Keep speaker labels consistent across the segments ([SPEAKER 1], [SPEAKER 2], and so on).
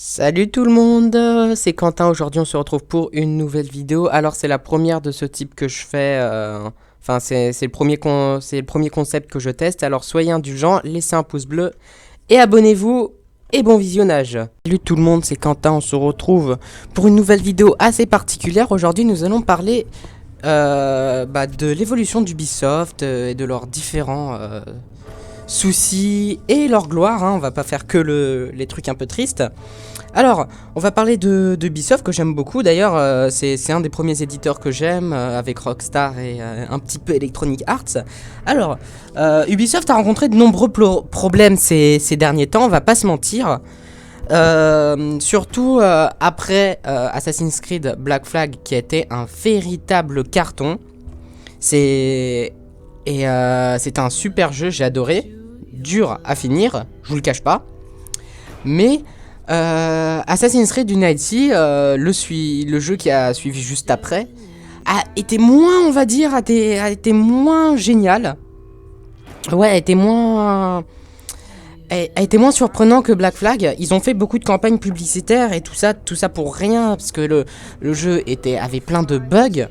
[SPEAKER 1] Salut tout le monde, c'est Quentin. Aujourd'hui on se retrouve pour une nouvelle vidéo. Alors c'est la première de ce type que je fais, enfin c'est le premier concept que je teste. Alors soyez indulgents, laissez un pouce bleu et abonnez-vous et bon visionnage. Salut tout le monde, c'est Quentin, on se retrouve pour une nouvelle vidéo assez particulière. Aujourd'hui nous allons parler de l'évolution d'Ubisoft et de leurs différents soucis et leur gloire, hein. On va pas faire que les trucs un peu tristes. Alors, on va parler de Ubisoft que j'aime beaucoup. D'ailleurs, c'est un des premiers éditeurs que j'aime, avec Rockstar et un petit peu Electronic Arts. Alors, Ubisoft a rencontré de nombreux problèmes ces derniers temps, on va pas se mentir. Surtout après Assassin's Creed Black Flag qui a été un véritable carton. C'était un super jeu, j'ai adoré. Dur à finir, je vous le cache pas. Mais Assassin's Creed Unity, le jeu qui a suivi juste après, a été moins, on va dire, a été moins génial. Ouais, a été moins surprenant que Black Flag. Ils ont fait beaucoup de campagnes publicitaires et tout ça pour rien, parce que le jeu avait plein de bugs.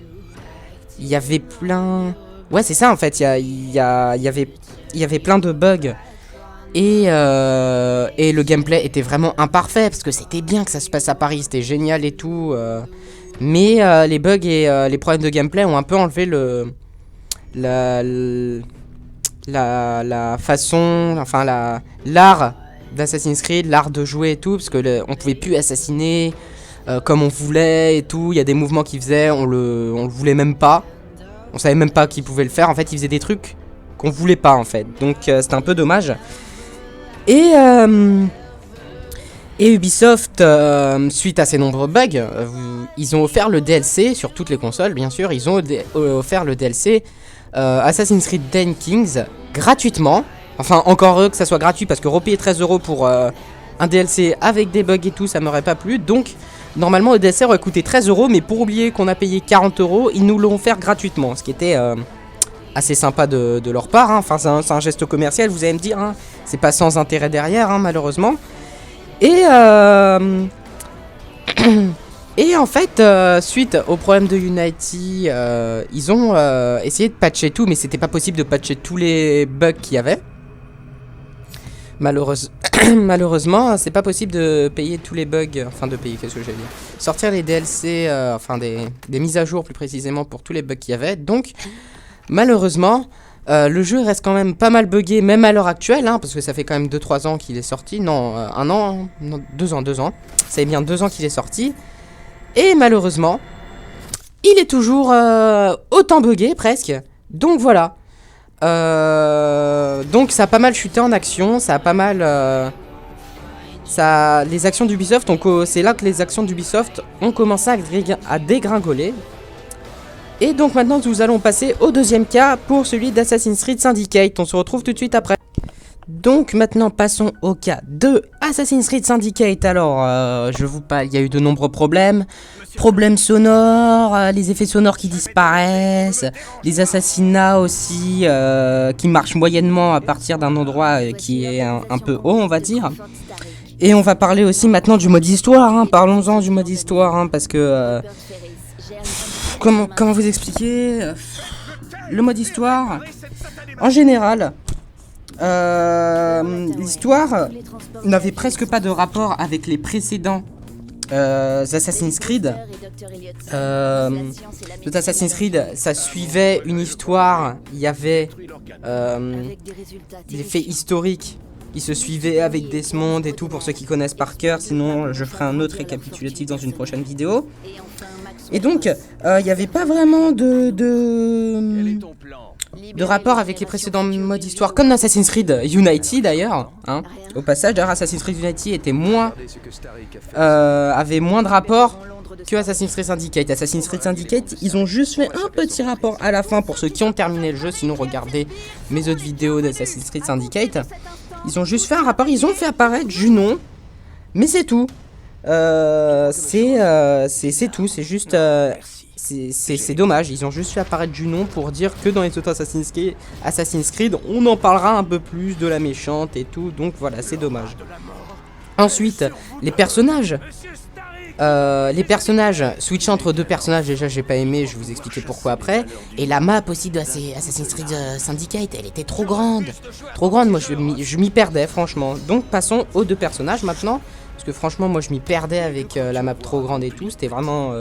[SPEAKER 1] Il y avait plein... Ouais, c'est ça en fait, il y avait plein de bugs. Et le gameplay était vraiment imparfait, parce que c'était bien que ça se passe à Paris, c'était génial et tout. Mais les bugs et les problèmes de gameplay ont un peu enlevé la façon, enfin l'art d'Assassin's Creed, l'art de jouer et tout, parce que on pouvait plus assassiner comme on voulait et tout. Il y a des mouvements qu'il faisait, on le voulait même pas. On savait même pas qu'il pouvait le faire. En fait, il faisait des trucs qu'on voulait pas en fait. Donc c'était un peu dommage. Et Ubisoft, suite à ces nombreux bugs, ils ont offert le DLC sur toutes les consoles, bien sûr. Ils ont offert le DLC Assassin's Creed Ten Kings gratuitement. Enfin, encore heureux que ça soit gratuit, parce que repayer 13 € pour un DLC avec des bugs et tout, ça m'aurait pas plu. Donc, normalement, le DLC aurait coûté 13 €, mais pour oublier qu'on a payé 40 €, ils nous l'ont offert gratuitement, ce qui était assez sympa de leur part, hein. Enfin, c'est un geste commercial, vous allez me dire, hein. C'est pas sans intérêt derrière, hein, malheureusement. Et et en fait, suite au problème de Unity, ils ont essayé de patcher tout, mais c'était pas possible de patcher tous les bugs qu'il y avait. Malheureusement, c'est pas possible de payer tous les bugs, enfin de payer, qu'est-ce que j'allais dire, sortir les DLC, enfin des mises à jour plus précisément pour tous les bugs qu'il y avait. Donc, malheureusement, le jeu reste quand même pas mal buggé, même à l'heure actuelle, hein, parce que ça fait quand même 2-3 ans qu'il est sorti. Non, 1 an, non, 2 ans. Ça fait bien 2 ans qu'il est sorti. Et malheureusement, il est toujours autant buggé, presque. Donc voilà. Donc ça a pas mal chuté en action, ça a pas mal... les actions d'Ubisoft, c'est là que les actions d'Ubisoft ont commencé à dégringoler. Et donc maintenant nous allons passer au deuxième cas pour celui d'Assassin's Creed Syndicate. On se retrouve tout de suite après. Donc maintenant passons au cas de Assassin's Creed Syndicate. Alors je vous parle, il y a eu de nombreux problèmes. Problèmes sonores, les effets sonores qui disparaissent, les assassinats aussi qui marchent moyennement à partir d'un endroit qui est un peu haut, on va dire. Et on va parler aussi maintenant du mode histoire, hein. Parlons-en du mode histoire, hein, parce que... Comment vous expliquer le mode histoire en général, l'histoire n'avait presque pas de rapport avec les précédents Assassin's Creed. Assassin's Creed, ça suivait une histoire, il y avait des faits historiques qui se suivaient avec Desmond et tout, pour ceux qui connaissent par cœur. Sinon je ferai un autre récapitulatif dans une prochaine vidéo. Et donc, il n'y avait pas vraiment de rapport avec les précédents modes histoire, comme dans Assassin's Creed Unity d'ailleurs, hein. Au passage, d'ailleurs, Assassin's Creed Unity avait moins de rapport que Assassin's Creed Syndicate. Assassin's Creed Syndicate, ils ont juste fait un petit rapport à la fin pour ceux qui ont terminé le jeu. Sinon, regardez mes autres vidéos d'Assassin's Creed Syndicate. Ils ont juste fait un rapport, ils ont fait apparaître Junon, mais c'est tout. C'est tout, c'est juste... c'est dommage, ils ont juste fait apparaître Junon pour dire que dans les autres Assassin's Creed, on en parlera un peu plus de la méchante et tout, donc voilà, c'est dommage. Ensuite, les personnages. Les personnages, switcher entre deux personnages, déjà j'ai pas aimé, je vais vous expliquer pourquoi après. Et la map aussi de Assassin's Creed Syndicate, elle était trop grande. Trop grande, moi je m'y perdais franchement. Donc passons aux deux personnages maintenant. Parce que franchement moi je m'y perdais avec la map trop grande et tout. C'était vraiment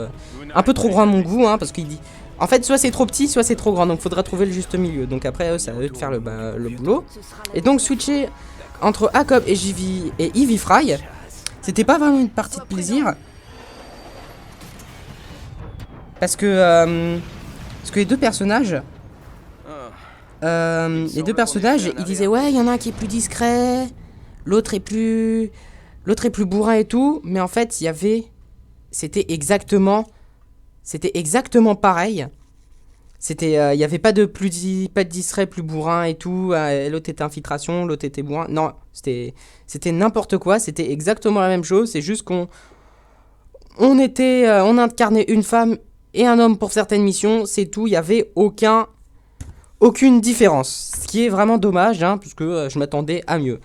[SPEAKER 1] un peu trop grand à mon goût, hein, parce qu'il dit... En fait soit c'est trop petit, soit c'est trop grand, donc faudra trouver le juste milieu. Donc après ça va eux de faire le boulot. Et donc switcher entre Jacob et Ivy Fry, c'était pas vraiment une partie de plaisir. Parce que les deux personnages, ils disaient ouais, il y en a un qui est plus discret, l'autre est plus bourrin et tout, mais en fait, c'était exactement pareil. Il y avait pas de discret, plus bourrin et tout. L'autre était infiltration, l'autre était bourrin. Non, c'était n'importe quoi. C'était exactement la même chose. C'est juste qu'on incarnait une femme et un homme pour certaines missions, c'est tout, il n'y avait aucune différence. Ce qui est vraiment dommage, hein, puisque je m'attendais à mieux.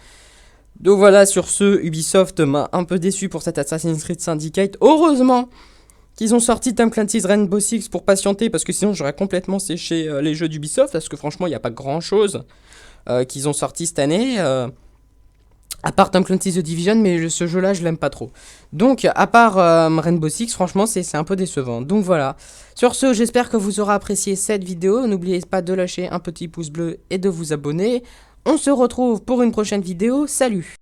[SPEAKER 1] Donc voilà, sur ce, Ubisoft m'a un peu déçu pour cet Assassin's Creed Syndicate. Heureusement qu'ils ont sorti Tom Clancy's Rainbow Six pour patienter, parce que sinon j'aurais complètement séché les jeux d'Ubisoft, parce que franchement, il n'y a pas grand-chose qu'ils ont sorti cette année. À part Tom Clancy's The Division, mais ce jeu-là, je l'aime pas trop. Donc, à part Rainbow Six, franchement, c'est un peu décevant. Donc voilà. Sur ce, j'espère que vous aurez apprécié cette vidéo. N'oubliez pas de lâcher un petit pouce bleu et de vous abonner. On se retrouve pour une prochaine vidéo. Salut!